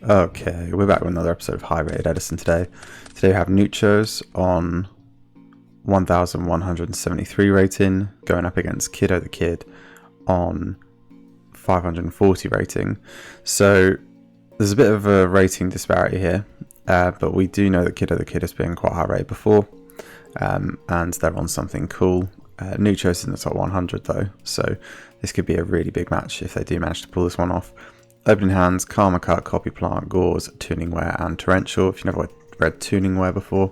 Okay, we're back with another episode of High Rated Edison today. Today we have Nuchos on 1173 rating, going up against Kiddo the Kid on 540 rating. So there's a bit of a rating disparity here, but we do know that Kiddo the Kid has been quite high rated before, and they're on something cool. Nuchos in the top 100 though, so this could be a really big match if they do manage to pull this one off. Opening hands, Karma Cut, Copy Plant, Gauze, Tuningware and Torrential. If you've never read Tuningware before,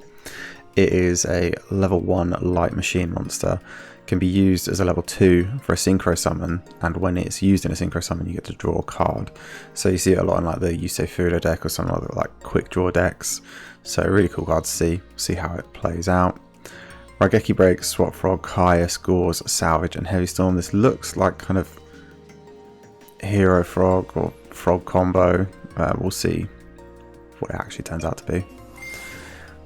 it is a level 1 light machine monster. Can be used as a level 2 for a synchro summon, and when it's used in a synchro summon you get to draw a card. So you see it a lot in like the Yusei Fudo deck or some other like Quickdraw decks. So a really cool card to see how it plays out. Raigeki Break, Swap Frog, Caius, Gauze, Salvage and Heavy Storm. This looks like kind of Hero Frog or Frog combo. We'll see what it actually turns out to be.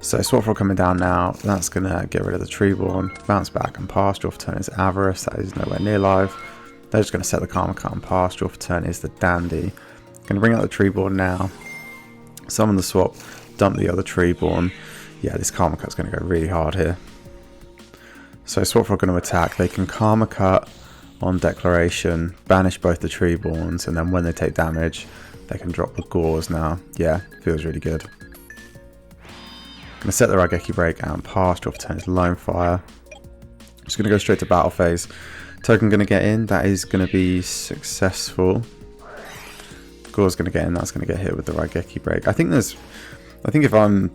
So Swap Frog coming down now. That's going to get rid of the Treeborn. Bounce back and pass. Draw for turn is Avarice. That is nowhere near live. They're just going to set the Karma Cut and pass. Draw for turn is the Dandy. Going to bring out the Treeborn now. Summon the Swap. Dump the other Treeborn. Yeah, this Karma Cut's going to go really hard here. So Swap Frog going to attack. They can Karma Cut on declaration, banish both the Treeborns, and then when they take damage, they can drop the Gauze now. Yeah, feels really good. Gonna set the Raigeki Break and pass. Draw for turn is Lone Fire. Just gonna go straight to battle phase. Token gonna get in. That is gonna be successful. Gauze gonna get in. That's gonna get hit with the Raigeki Break. I think if I'm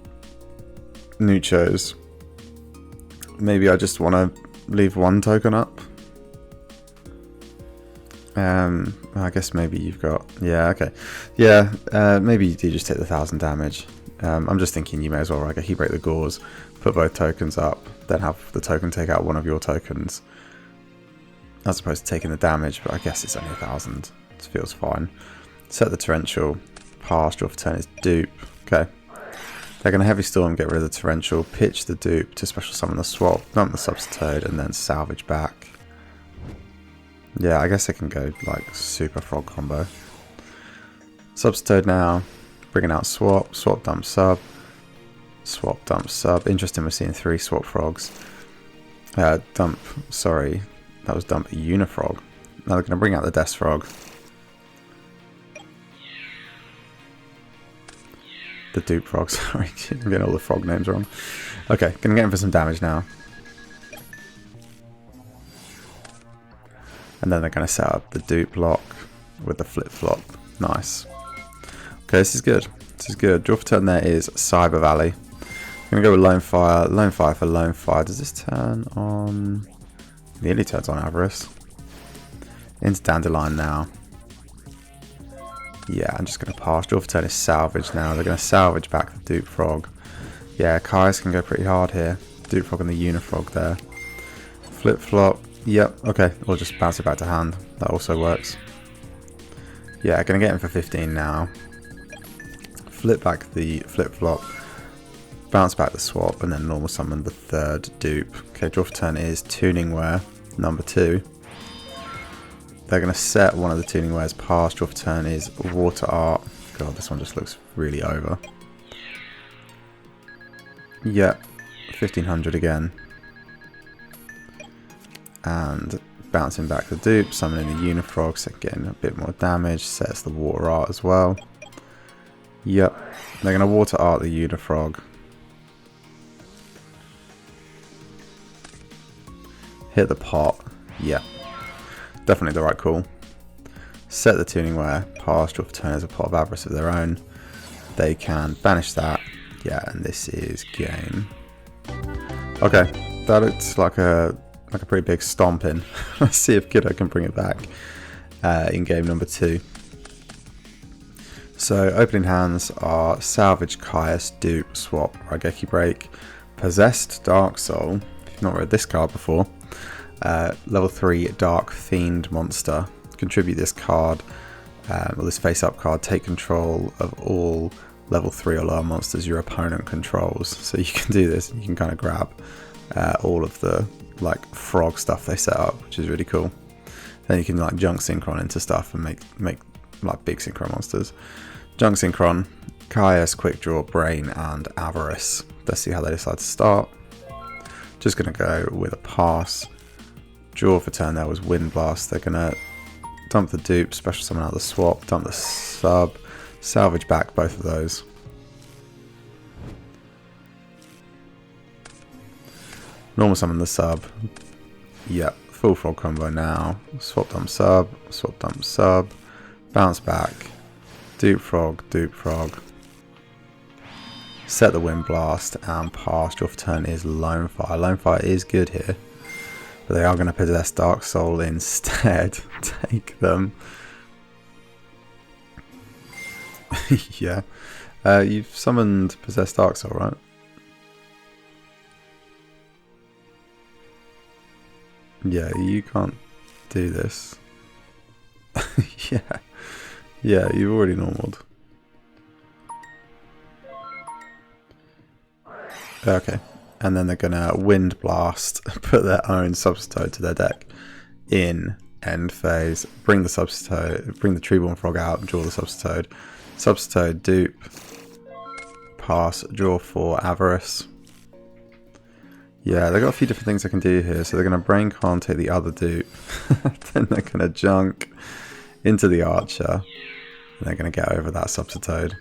Nuchos, maybe I just want to leave one token up. I guess maybe you've got, yeah, okay, yeah, maybe you do just take the 1000 damage. I'm just thinking you may as well Raigeki Break the Gauze, put both tokens up, then have the token take out one of your tokens, as opposed to taking the damage. But I guess it's only 1000. It feels fine. Set the Torrential, pass. Draw for turn is Dupe. Okay, they're going to Heavy Storm, get rid of the Torrential, pitch the Dupe to special summon the Swap, dump the Substitute, and then salvage back. Yeah, I guess it can go like super frog combo. Substitute now, bringing out Swap, Swap dump sub, Swap dump sub. Interesting, we're seeing 3 Swap Frogs. Dump, sorry, that was dump Unifrog. Now they're going to bring out the Death Frog. The Dupe Frog, sorry, I'm getting all the frog names wrong. Okay, going to get him for some damage now. And then they're going to set up the Dupe Lock with the Flip Flop. Nice. Okay, this is good. This is good. Draw for turn there is Cyber Valley. I'm going to go with Lone Fire. Lone Fire for Lone Fire. Does this turn on? Nearly turns on Avarice. Into Dandelion now. Yeah, I'm just going to pass. Draw for turn is Salvage now. They're going to salvage back the Dupe Frog. Yeah, Caius can go pretty hard here. Dupe Frog and the Unifrog there. Flip Flop. Yep, okay, we'll just bounce it back to hand. That also works. Yeah, gonna get him for 15 now. Flip back the flip-flop. Bounce back the swap, and then normal summon the third dupe. Okay, draw for turn is Tuningware, number 2. They're gonna set one of the Tuningwares past. Draw for turn is Water Art. God, this one just looks really over. Yep, 1500 again. And bouncing back the dupe, summoning the Unifrog, so getting a bit more damage, sets the Water Art as well. Yep, they're going to Water Art the Unifrog. Hit the pot, yep, definitely the right call. Set the Tuningware, pass, draw for turn as a pot of Avarice of their own. They can banish that, yeah, and this is game. Okay, that looks like a pretty big stomping. Let's see if Kiddo can bring it back in game number 2. So opening hands are Salvage, Caius, Dupe, Swap, Raigeki Break, Possessed Dark Soul. If you've not read this card before, level 3 Dark Fiend monster. Contribute this card, or this face-up card. Take control of all level 3 or lower monsters your opponent controls. So you can do this. You can kind of grab all of the like frog stuff they set up, which is really cool. Then you can like junk synchron into stuff and make like big synchro monsters. Junk Synchron, Caius, Quickdraw, Brain, and Avarice. Let's see how they decide to start. Just going to go with a pass. Draw for turn there was Wind Blast. They're going to dump the dupe, special summon out of the swap, dump the sub, salvage back both of those. Normal summon the sub. Yep, full frog combo now. Swap dump sub, bounce back. Dupe frog. Set the Wind Blast and pass. Draw for turn is Lone Fire. Lone Fire is good here, but they are going to possess Dark Soul instead. Take them. Yeah. You've summoned Possess Dark Soul, right? Yeah, you can't do this. Yeah. Yeah, you've already normaled. Okay. And then they're gonna Wind Blast, put their own Substoad to their deck in end phase, bring the Treeborn Frog out, draw the Substoad, dupe, pass, draw for Avarice. Yeah, they've got a few different things they can do here. So they're going to Brain Con, take the other dupe. Then they're going to Junk into the Archer. And they're going to get over that Substoad.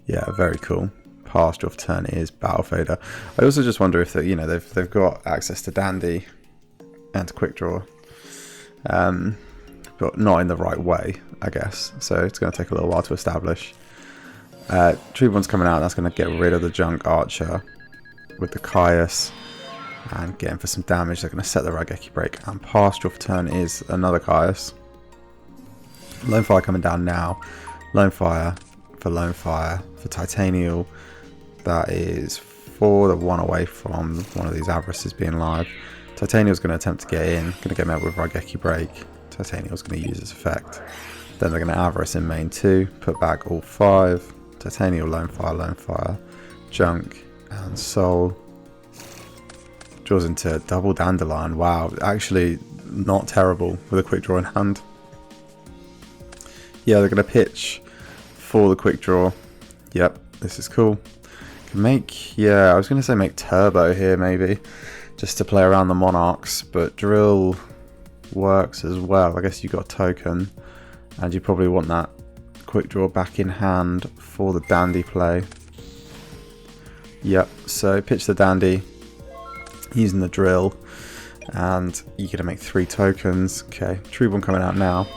Yeah, very cool. Pass, draw for turn is Battle Fader. I also just wonder if they've got access to Dandy and to Quickdraw. But not in the right way, I guess. So it's going to take a little while to establish. Treeborn's coming out. That's going to get rid of the Junk Archer with the Caius and get him for some damage. They're going to set the Raigeki Break and pass. Draw for turn is another Caius. Lone Fire coming down now. Lone Fire for Titanial. That is 4, the 1 away from one of these Avarices being live. Titanial's going to attempt to get in, going to get met with Raigeki Break. Titanial's going to use its effect. Then they're going to Avarice in main 2, put back all 5. Titanial, Lone Fire, Junk, and Soul. Draws into double Dandelion. Wow, actually not terrible with a Quick Draw in hand. Yeah, they're going to pitch for the Quick Draw. Yep, this is cool. Can make, yeah, I was going to say make Turbo here maybe, just to play around the Monarchs, but Drill works as well. I guess you got a token, and you probably want that Quick Draw back in hand for the Dandy play. Yep, so pitch the Dandy using the Drill, and you're going to make 3 tokens. Okay, Treeborn coming out now.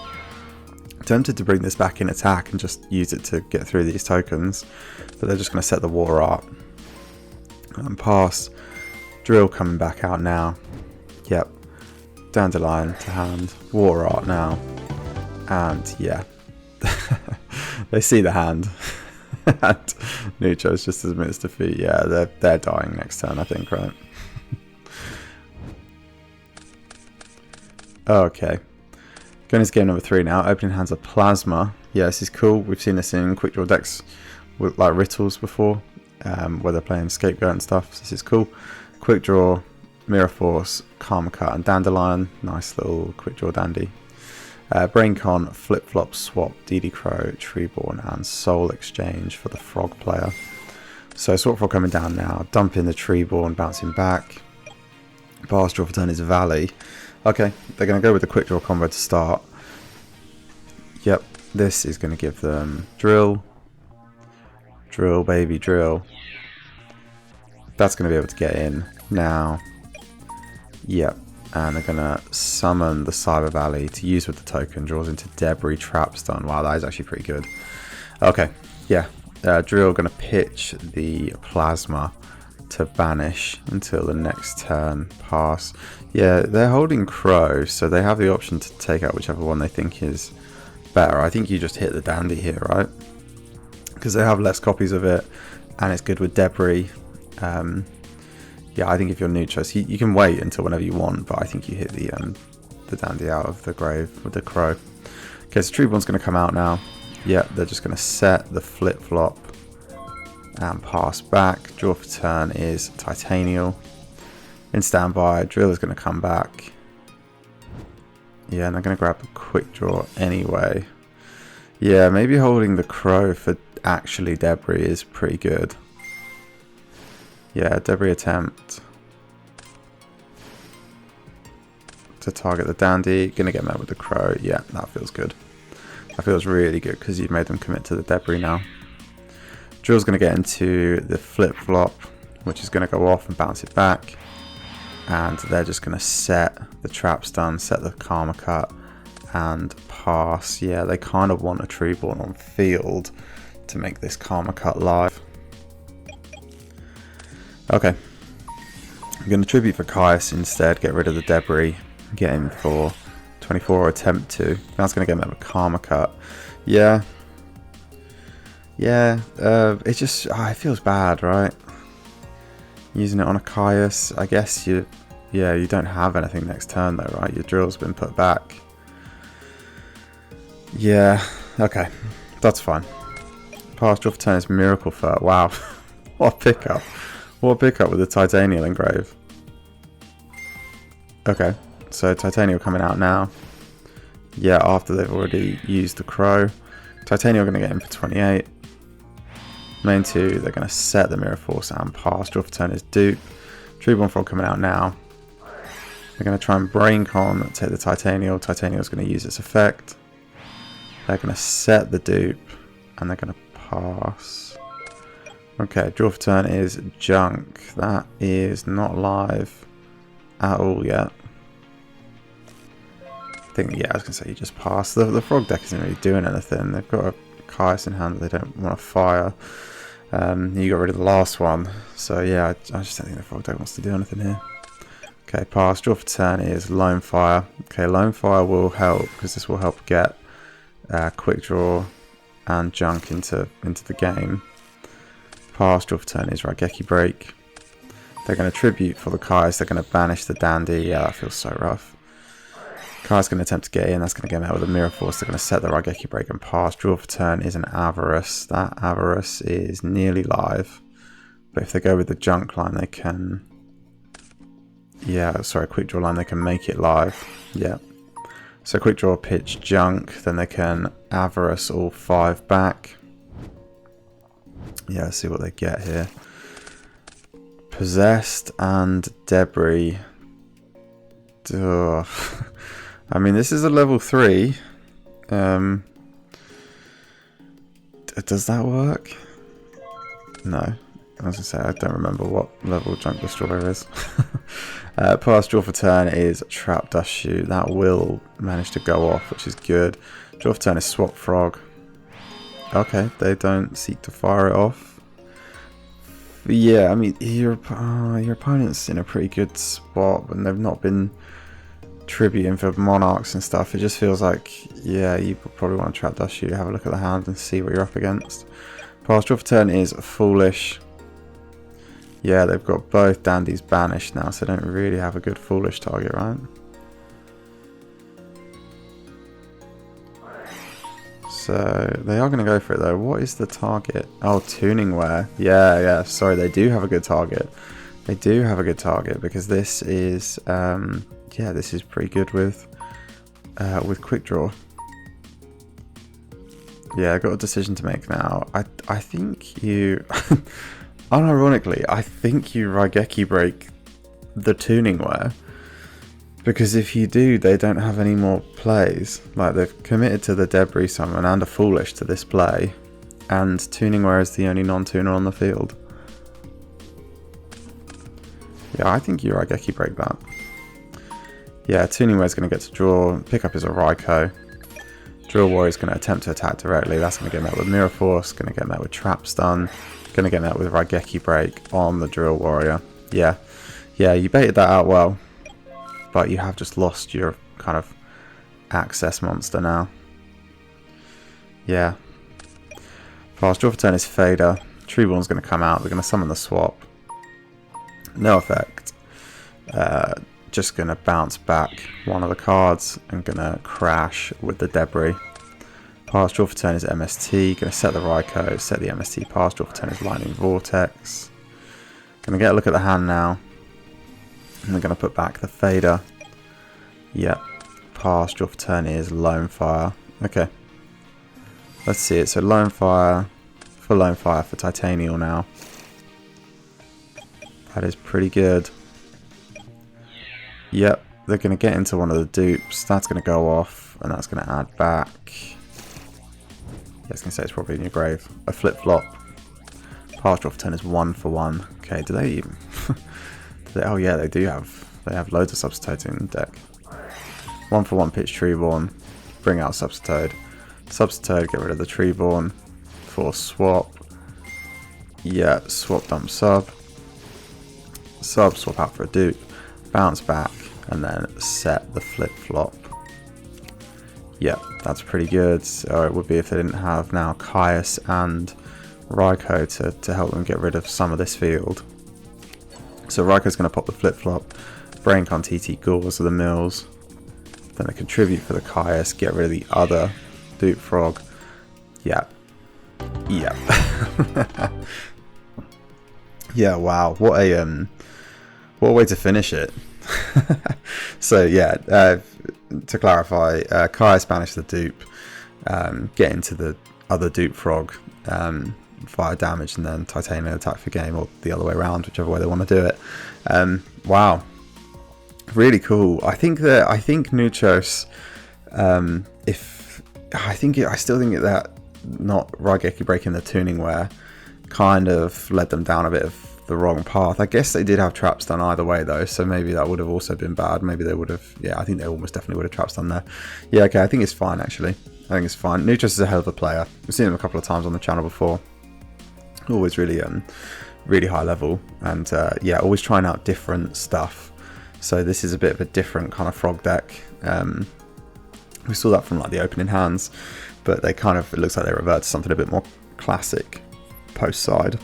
Tempted to bring this back in attack and just use it to get through these tokens, but they're just going to set the War Art and pass. Drill coming back out now. Yep, Dandelion to hand, War Art now, and yeah, they see the hand. And Nucho's just admits defeat. Yeah, they're dying next turn, I think, right? Okay. Going into game number 3 now. Opening hands of Plasma. Yeah, this is cool. We've seen this in Quick Draw decks with like Rittles before, where they're playing Scapegoat and stuff. So this is cool. Quick Draw, Mirror Force, Karma Cut, and Dandelion. Nice little Quick Draw dandy. Brain Con, Flip Flop, Swap, DD Crow, Treeborn, and Soul Exchange for the Frog player. So Swap Frog coming down now. Dumping the Treeborn, bouncing back. Pass, draw for turn is Valley. Okay, they're going to go with the Quick Draw combo to start. Yep, this is going to give them Drill. Drill, baby, Drill. That's going to be able to get in now. Yep, and they're going to summon the Cyber Valley to use with the token. Draws into Debris Trap Stun. Wow, that is actually pretty good. Okay, yeah. Drill going to pitch the Plasma to banish until the next turn. Pass. Yeah, they're holding Crow, so they have the option to take out whichever one they think is better. I think you just hit the Dandy here, right? Because they have less copies of it, and it's good with Debris. Yeah, I think if you're neutral, so you can wait until whenever you want, but I think you hit the Dandy out of the grave with the Crow. Okay, so Treeborn's going to come out now. Yeah, they're just going to set the Flip Flop and pass back. Draw for turn is Titanial. In standby, Drill is going to come back. Yeah, and they're going to grab a Quick Draw anyway. Yeah, maybe holding the crow for actually debris is pretty good. Yeah, debris attempt to target the dandy. Gonna get met with the crow. Yeah, that feels good. That feels really good because you've made them commit to the debris now. Drill's gonna get into the flip-flop, which is gonna go off and bounce it back. And they're just gonna set the trap stun, set the karma cut, and pass. Yeah, they kind of want a Treeborn on field to make this karma cut live. Okay. I'm going to tribute for Caius instead, get rid of the debris, get him for 24 or attempt to. That's going to get him a karma cut. Yeah. Yeah, it just, it feels bad, right? Using it on a Caius, I guess you don't have anything next turn though, right? Your drill's been put back. Yeah, okay, that's fine. Pass draw for turn is Miracle Fur. Wow, what a pickup. What a pickup with the Titanial engrave. Okay, so Titanial coming out now. Yeah, after they've already used the crow. Titanial going to get in for 28. Main 2, they're going to set the Mirror Force and pass. Draw for turn is Dupe. Treeborn Frog coming out now. They're going to try and Brain Con, take the Titanial. Titanial's going to use its effect. They're going to set the Dupe. And they're going to pass. Okay, draw for turn is Junk. That is not live at all yet. I think, yeah, I was going to say you just pass. The Frog deck isn't really doing anything. They've got a Caius in hand that they don't want to fire. You got rid of the last one. So, yeah, I just don't think the Frog deck wants to do anything here. Okay, pass. Draw for turn is Lone Fire. Okay, Lone Fire will help because this will help get Quickdraw and Junk into the game. Pass. Draw for turn is Raigeki Break. They're going to tribute for the Caius. They're going to banish the Dandy. Yeah, that feels so rough. Kai's going to attempt to get in. That's going to get him out with a Mirror Force. They're going to set the Raigeki Break and pass. Draw for turn is an Avarice. That Avarice is nearly live. But if they go with the Junk line, they can... Yeah, sorry, Quick Draw line, they can make it live. Yeah. So Quick Draw, pitch, Junk. Then they can Avarice all 5 back. Yeah, let's see what they get here. Possessed and Debris. Ugh. I mean, this is a level 3. Does that work? No. I was going to say, I don't remember what level Junk Destroyer is. Pass draw for turn is Trap Dust Shoot. That will manage to go off, which is good. Draw for turn is Swap Frog. Okay, they don't seek to fire it off. But yeah, I mean, your opponent's in a pretty good spot, and they've not been tributing for Monarchs and stuff. It just feels like, yeah, you probably want to Trap Dust Shoot, have a look at the hand and see what you're up against. Pass draw for turn is Foolish. Yeah, they've got both Dandies banished now, so they don't really have a good Foolish target, right? So they are going to go for it though. What is the target? Oh, Tuning Wear. Yeah, sorry, they do have a good target. They do have a good target because this is yeah, this is pretty good with Quick Draw. Yeah, I got a decision to make now. I think you unironically, I think you Raigeki Break the Tuning Wear, because if you do, they don't have any more plays. Like, they've committed to the Debris Summon and a Foolish to this play, and Tuning Wear is the only non-tuner on the field. Yeah, I think you Raigeki Break that. Yeah, Tuning Wear is going to get to draw. Pickup is a Raikou. Drill Warrior is going to attempt to attack directly. That's going to get met with Mirror Force. Going to get met with Trap Stun. Going to get met with Raigeki Break on the Drill Warrior. Yeah, you baited that out well. But you have just lost your kind of access monster now. Yeah. Pass draw for turn is Fader. Treeborn's going to come out. They're going to summon the swap. No effect. Just going to bounce back one of the cards and going to crash with the Debris. Pass draw for turn is MST. Going to set the Raikou, set the MST. Pass draw for turn is Lightning Vortex. Going to get a look at the hand now. And they're going to put back the Fader. Yep. Pass draw for turn is Lone Fire. Okay. let's see it. So Lone Fire for Titanial now. That is pretty good. Yep, they're going to get into one of the dupes. That's going to go off, and that's going to add back. Yeah, I was going to say it's probably in your grave. A flip-flop. Pass draw for turn is 1 for 1. Okay, do they even... oh yeah, they do have... They have loads of Substitute in the deck. 1 for 1 pitch Treeborn. Bring out Substitute. Substitute, get rid of the Treeborn. Force swap. Yeah, swap dump sub. Sub, swap out for a dupe. Bounce back, and then set the flip-flop. Yeah, that's pretty good. Or it would be if they didn't have now Caius and Raikou to help them get rid of some of this field. So Raikou's going to pop the flip-flop. Braincon TT Gauze of the Mills. Then they contribute for the Caius, get rid of the other Dupe Frog. Yeah. Yeah. Yeah, wow. What a way to finish it. So yeah, to clarify, Caius banish the dupe, get into the other Dupe Frog, fire damage, and then Titanium attack for game, or the other way around, whichever way they want to do it. Wow. Really cool. I think Nuchos, I still think that not Raigeki breaking the tuning wear kind of led them down a bit of the wrong path. I guess they did have traps done either way though, so maybe that would have also been bad. Maybe they would have, yeah, I think they almost definitely would have traps done there. Yeah, okay, I think it's fine actually. I think it's fine. Nuchos is a hell of a player. We've seen him a couple of times on the channel before. Always really really high level, and yeah, always trying out different stuff. So this is a bit of a different kind of frog deck. We saw that from like the opening hands, but they kind of, it looks like they revert to something a bit more classic post side.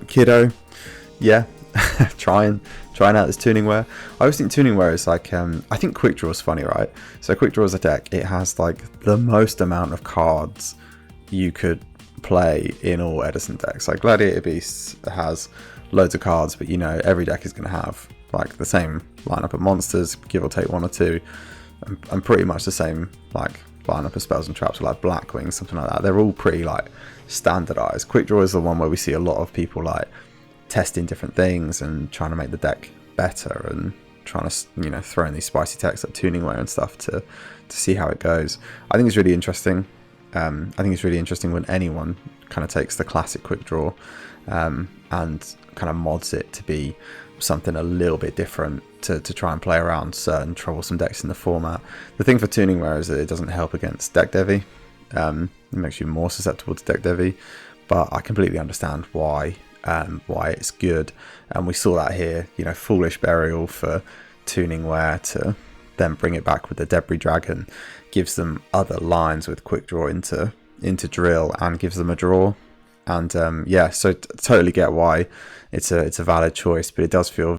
Kiddo, yeah, trying out this tuning wear. I always think tuning wear is like, I think Quickdraw is funny, right? So Quickdraw is a deck, it has like the most amount of cards you could play in all Edison decks. Like Gladiator Beasts has loads of cards, but you know, every deck is going to have like the same lineup of monsters, give or take one or two, and pretty much the same like lineup of spells and traps, like Blackwing, something like that. They're all pretty like standardized. Quickdraw is the one where we see a lot of people like testing different things and trying to make the deck better, and trying to, you know, throw in these spicy techs like tuning wear and stuff to see how it goes. I think it's really interesting. I think it's really interesting when anyone kind of takes the classic Quickdraw and kind of mods it to be something a little bit different to try and play around certain troublesome decks in the format. The thing for tuning wear is that it doesn't help against deck devy. It makes you more susceptible to deck devy, but I completely understand why it's good. And we saw that here, you know, Foolish Burial for tuning wear to then bring it back with the Debris Dragon gives them other lines with Quickdraw into drill and gives them a draw. And yeah, so totally get why it's a valid choice, but it does feel